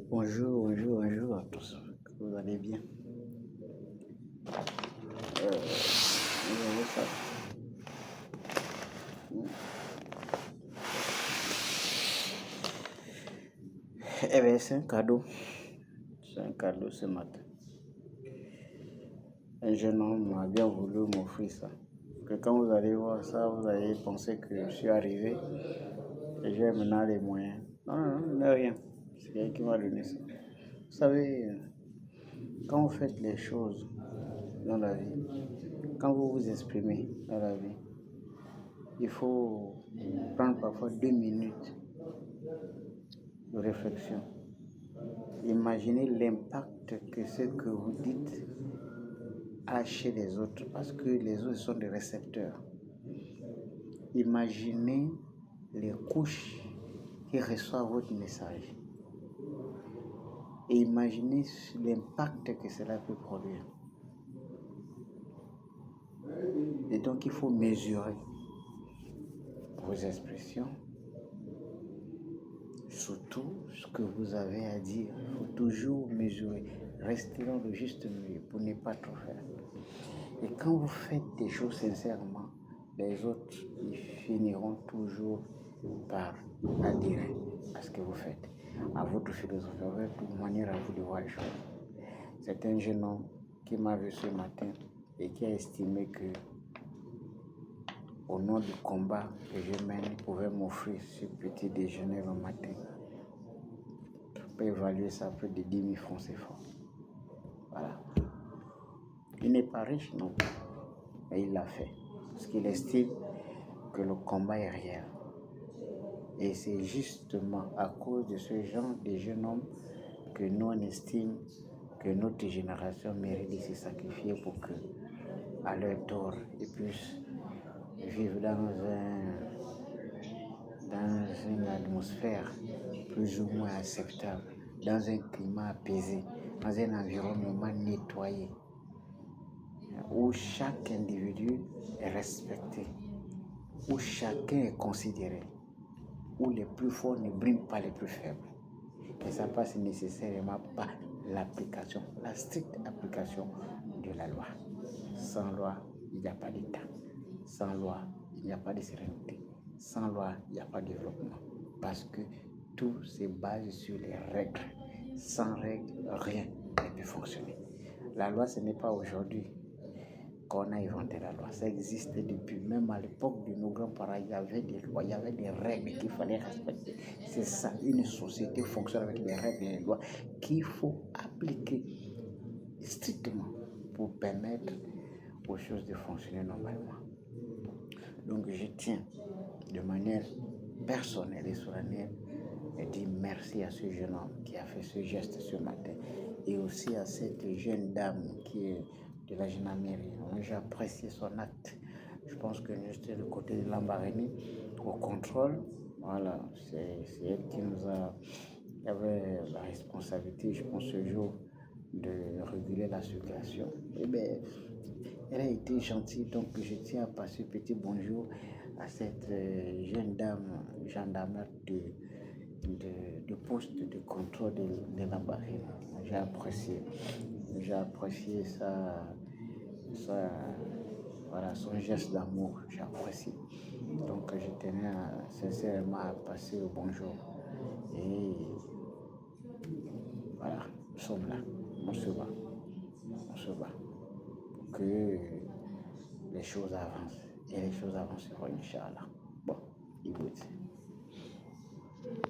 Bonjour, bonjour, bonjour à tous. Vous allez bien? Vous avez ça? Eh bien, c'est un cadeau. C'est un cadeau ce matin. Un jeune homme m'a bien voulu m'offrir ça. Que quand vous allez voir ça, vous allez penser que je suis arrivé et j'ai maintenant les moyens. Non, non, non, n'est rien. C'est quelqu'un qui m'a donné ça. Vous savez, quand vous faites les choses dans la vie, quand vous vous exprimez dans la vie, il faut prendre parfois 2 minutes de réflexion. Imaginez l'impact que ce que vous dites a chez les autres, parce que les autres sont des récepteurs. Imaginez les couches qui reçoivent votre message. Et imaginez l'impact que cela peut produire. Et donc il faut mesurer vos expressions, surtout ce que vous avez à dire. Il faut toujours mesurer, rester dans le juste milieu pour ne pas trop faire. Et quand vous faites des choses sincèrement, les autres ils finiront toujours par adhérer à ce que vous faites, à votre philosophie, à votre manière à vous de voir les choses. C'est un jeune homme qui m'a vu ce matin et qui a estimé que, au nom du combat que je mène, il pouvait m'offrir ce petit déjeuner le matin. Je peux évaluer ça à plus de 10 000 francs CFA. Voilà. Il n'est pas riche non plus, mais il l'a fait parce qu'il estime que le combat est réel. Et c'est justement à cause de ce genre de jeunes hommes que nous on estime que notre génération mérite de se sacrifier pour que, à leur tour, ils puissent vivre dans une atmosphère plus ou moins acceptable, dans un climat apaisé, dans un environnement nettoyé, où chaque individu est respecté, où chacun est considéré, où les plus forts ne briment pas les plus faibles. Et ça passe nécessairement par l'application, la stricte application de la loi. Sans loi, il n'y a pas d'État. Sans loi, il n'y a pas de sérénité. Sans loi, il n'y a pas de développement. Parce que tout se base sur les règles. Sans règles, rien ne peut fonctionner. La loi, ce n'est pas aujourd'hui qu'on a inventé la loi. Ça existait depuis, même à l'époque de nos grands-parents, il y avait des lois, il y avait des règles qu'il fallait respecter. C'est ça, une société fonctionne avec des règles et des lois qu'il faut appliquer strictement pour permettre aux choses de fonctionner normalement. Donc je tiens de manière personnelle et solennelle à dire merci à ce jeune homme qui a fait ce geste ce matin et aussi à cette jeune dame qui est de la gendarmerie. J'ai apprécié son acte. Je pense que j'étais du côté de Lambarénie au contrôle. Voilà, c'est elle qui avait la responsabilité, je pense, ce jour de réguler la circulation. Et bien, elle a été gentille, donc je tiens à passer un petit bonjour à cette jeune dame gendarme de poste de contrôle de Lambarénie. J'ai apprécié voilà, son geste d'amour, j'ai apprécié. Donc je tenais sincèrement à passer au bonjour. Et voilà, nous sommes là, on se bat pour que les choses avancent. Et les choses avanceront, Inch'Allah. Bon, écoute.